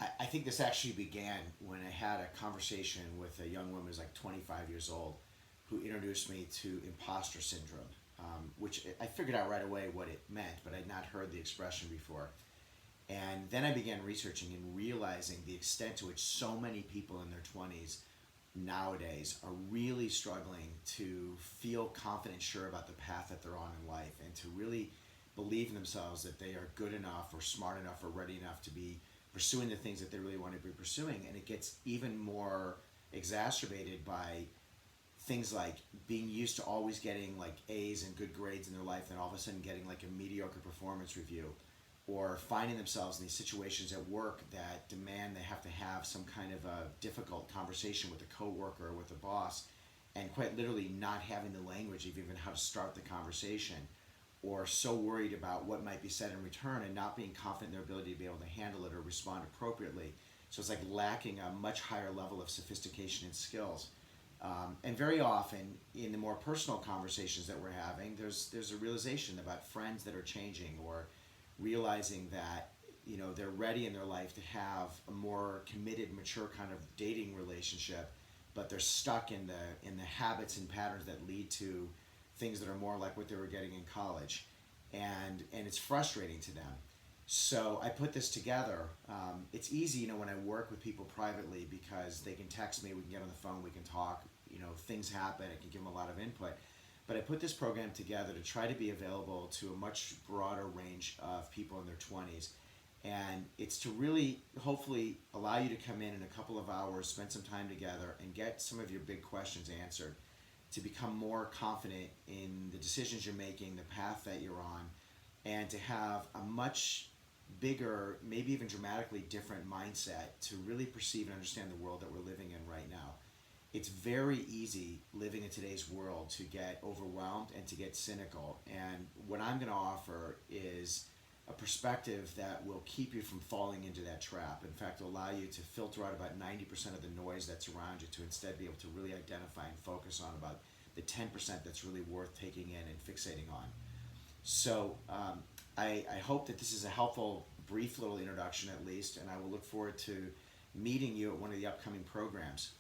I think this actually began when I had a conversation with a young woman who's like 25 years old who introduced me to imposter syndrome, which I figured out right away what it meant, but I'd not heard the expression before. And then I began researching and realizing the extent to which so many people in their 20s nowadays are really struggling to feel confident and sure about the path that they're on in life and to really believe in themselves that they are good enough or smart enough or ready enough to be pursuing the things that they really want to be pursuing. And it gets even more exacerbated by things like being used to always getting like A's and good grades in their life, and all of a sudden getting like a mediocre performance review, or finding themselves in these situations at work that demand they have to have some kind of a difficult conversation with a coworker or with a boss, and quite literally not having the language of even how to start the conversation, or so worried about what might be said in return and not being confident in their ability to be able to handle it or respond appropriately. So it's like lacking a much higher level of sophistication and skills. And very often, in the more personal conversations that we're having, there's a realization about friends that are changing, or realizing that they're ready in their life to have a more committed, mature kind of dating relationship, but they're stuck in the habits and patterns that lead to things that are more like what they were getting in college, and it's frustrating to them. So I put this together. It's easy, when I work with people privately, because they can text me, we can get on the phone, we can talk. Things happen. I can give them a lot of input. But I put this program together to try to be available to a much broader range of people in their 20s. And it's to really, hopefully, allow you to come in a couple of hours, spend some time together, and get some of your big questions answered, to become more confident in the decisions you're making, the path that you're on, and to have a much bigger, maybe even dramatically different mindset to really perceive and understand the world that we're living in right now. It's very easy living in today's world to get overwhelmed and to get cynical. And what I'm going to offer is a perspective that will keep you from falling into that trap. In fact, allow you to filter out about 90% of the noise that's around you, to instead be able to really identify and focus on about the 10% that's really worth taking in and fixating on. So I hope that this is a helpful, brief little introduction at least, and I will look forward to meeting you at one of the upcoming programs.